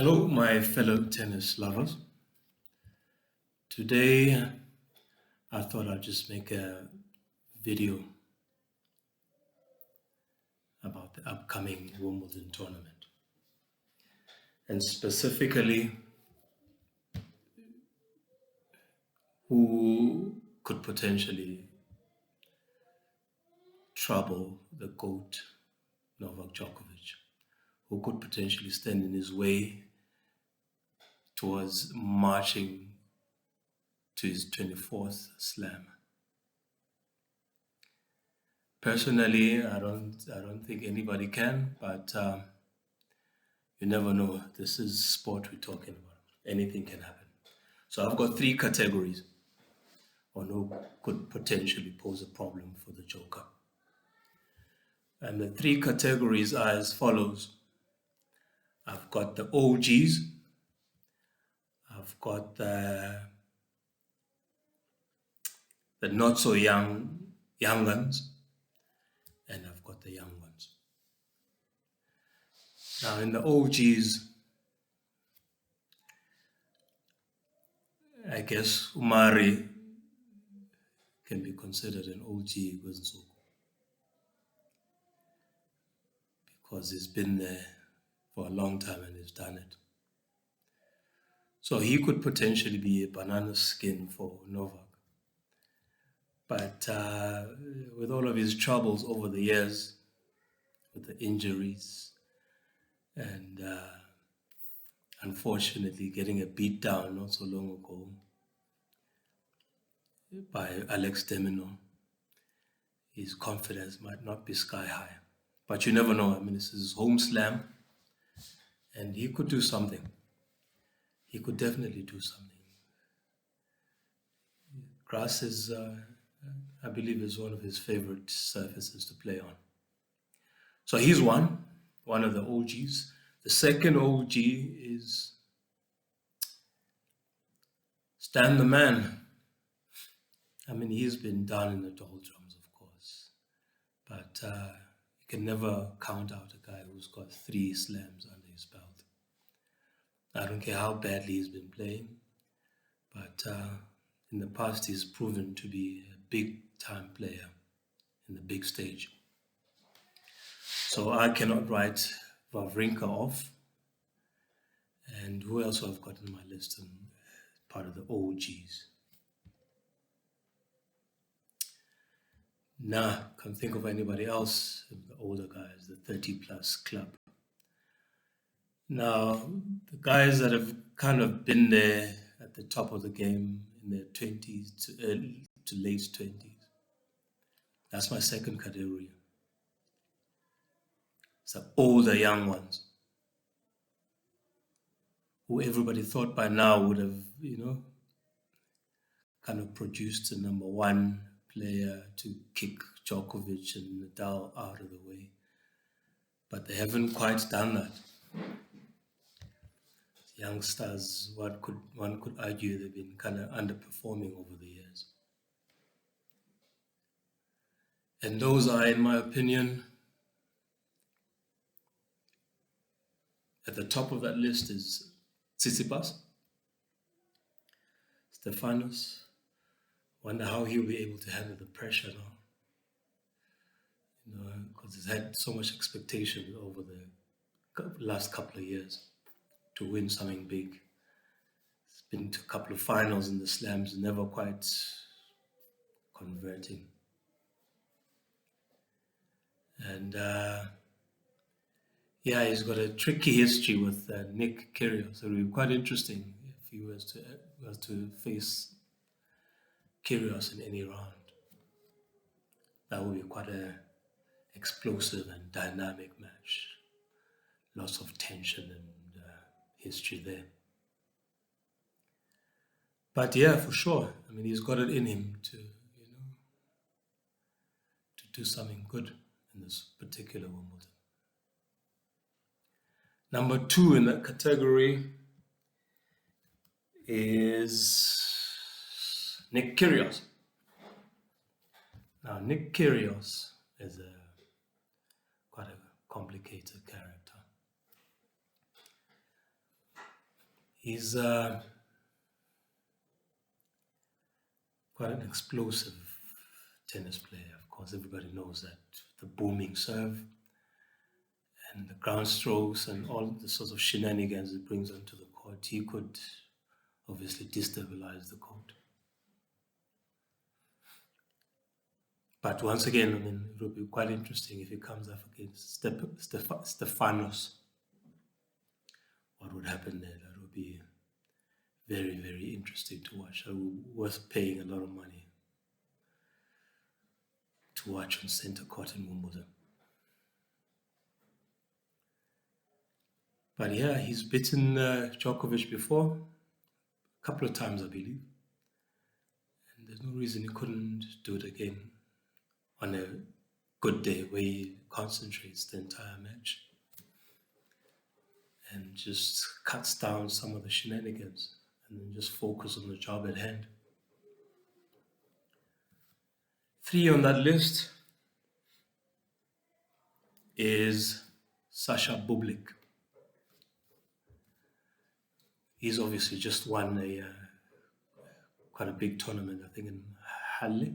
Hello, my fellow tennis lovers. Today, I thought I'd just make a video about the upcoming Wimbledon tournament, and specifically who could potentially trouble the GOAT, Novak Djokovic, who could potentially stand in his way towards marching to his 24th slam. Personally, I don't think anybody can, but you never know. This is sport we're talking about. Anything can happen. So I've got three categories on who could potentially pose a problem for the Joker. And the three categories are as follows. I've got the OGs, I've got the not so young ones, and I've got the young ones. Now in the OGs, I guess Umari can be considered an OG because he's been there for a long time and he's done it. So he could potentially be a banana skin for Novak. But with all of his troubles over the years, with the injuries, and unfortunately getting a beat down not so long ago by Alex Demino, his confidence might not be sky high. But you never know. I mean, this is his home slam, and he could do something. He could definitely do something. Grass is, I believe, is one of his favorite surfaces to play on. So he's one of the OGs. The second OG is Stan the Man. I mean, he's been down in the doldrums, of course, but you can never count out a guy who's got 3 slams under his belt. I don't care how badly he's been playing, but in the past he's proven to be a big-time player in the big stage. So I cannot write Wawrinka off. And who else I've got on my list and part of the OGs? Nah, can't think of anybody else. The older guys, the 30-plus club. Now, the guys that have kind of been there at the top of the game in their 20s to late 20s. That's my second category. It's the older young ones who everybody thought by now would have, kind of produced the number one player to kick Djokovic and Nadal out of the way. But they haven't quite done that. Youngsters, one could argue they've been kind of underperforming over the years. And those are, in my opinion, at the top of that list is Tsitsipas, Stefanos. Wonder how he'll be able to handle the pressure now. Because he's had so much expectation over the last couple of years to win something big. He's been to a couple of finals in the slams, never quite converting. And he's got a tricky history with Nick Kyrgios. It would be quite interesting if he was to face Kyrgios in any round. That would be quite a explosive and dynamic match. Lots of tension and history there. But yeah, for sure. I mean, he's got it in him to do something good in this particular Wimbledon. Number 2 in that category is Nick Kyrgios. Now, Nick Kyrgios is quite a complicated character. He's quite an explosive tennis player. Of course, everybody knows that the booming serve and the ground strokes and all the sorts of shenanigans it brings onto the court, he could obviously destabilize the court. But once again, I mean, it will be quite interesting if he comes up against Stefanos. What would happen there? That would be very, very interesting to watch. Worth paying a lot of money to watch on center court in Wimbledon. But yeah, he's beaten Djokovic before, a couple of times, I believe. And there's no reason he couldn't do it again on a good day where he concentrates the entire match and just cuts down some of the shenanigans and then just focus on the job at hand. 3 on that list is Sasha Bublik. He's obviously just won quite a big tournament, I think, in Halle.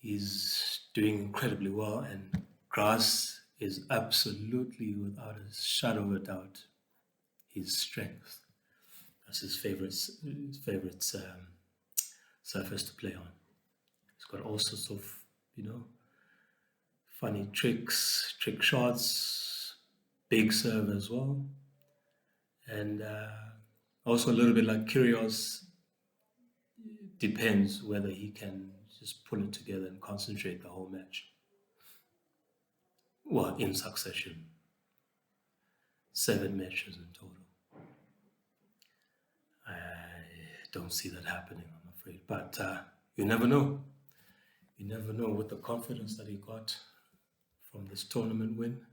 He's doing incredibly well, and grass is absolutely, without a shadow of a doubt, his strength. That's his favorite surface to play on. He's got all sorts of, funny tricks, trick shots, big serve as well. And also a little bit like Kyrgios, depends whether he can just pull it together and concentrate the whole match. Well, in succession. 7 matches in total. I don't see that happening, I'm afraid. But you never know. You never know with the confidence that he got from this tournament win.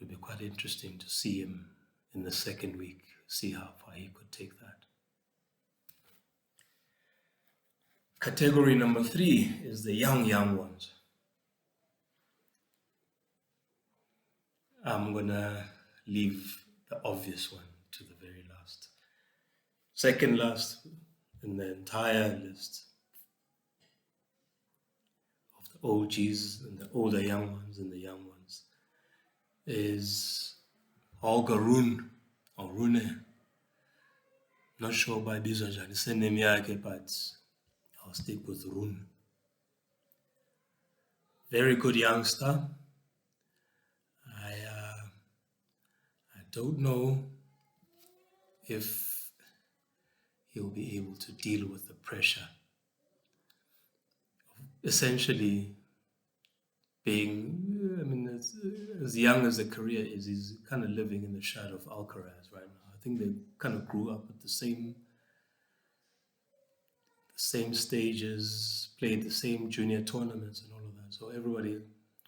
It would be quite interesting to see him in the second week, see how far he could take that. Category number 3 is the young ones. I'm going to leave the obvious one to the very last. Second last in the entire list of the OGs and the older young ones and the young ones is Holger Rune or Rune. Not sure by Bizanjan, it's a name yake, but I'll stick with Rune. Very good youngster. I don't know if he'll be able to deal with the pressure of essentially being, as young as the career is, he's kind of living in the shadow of Alcaraz right now. I think they kind of grew up at the same stages, played the same junior tournaments and all of that. So everybody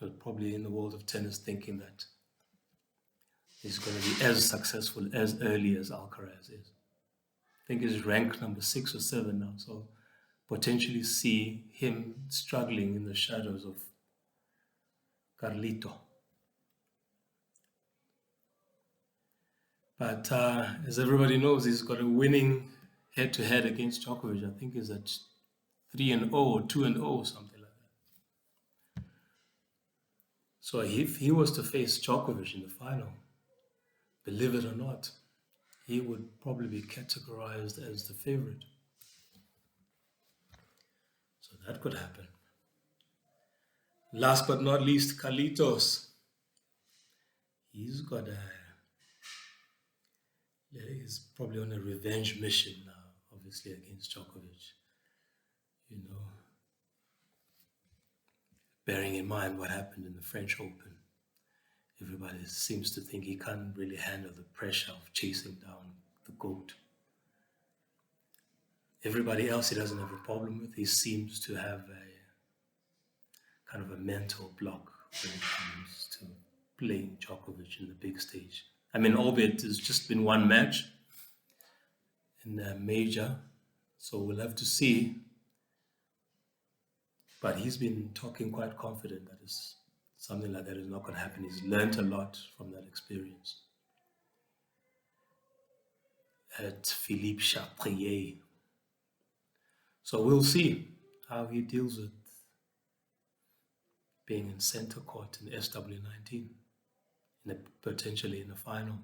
was probably in the world of tennis thinking that he's going to be as successful as early as Alcaraz is. I think he's ranked number 6 or 7 now, so potentially see him struggling in the shadows of Carlito. But as everybody knows, he's got a winning head-to-head against Djokovic. I think he's at 3-0 or 2-0, something like that. So if he was to face Djokovic in the final, believe it or not, he would probably be categorized as the favorite. So that could happen. Last but not least, Carlitos. He's probably on a revenge mission now, obviously, against Djokovic. Bearing in mind what happened in the French Open. Everybody seems to think he can't really handle the pressure of chasing down the GOAT. Everybody else he doesn't have a problem with. He seems to have a kind of a mental block when it comes to playing Djokovic in the big stage. I mean, albeit it's just been one match in the major, so we'll have to see. But he's been talking quite confident that it's something like that is not going to happen. He's learned a lot from that experience. At Philippe Chatrier. So we'll see how he deals with being in center court in SW19, potentially in the final.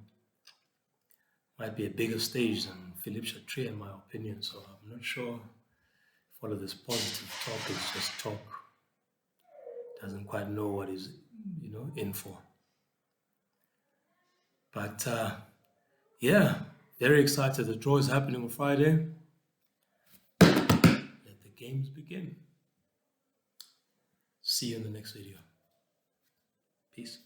Might be a bigger stage than Philippe Chatrier, in my opinion. So I'm not sure if all of this positive talk is just talk. Doesn't quite know what he's, in for. But yeah, very excited. The draw is happening on Friday. Let the games begin. See you in the next video. Peace.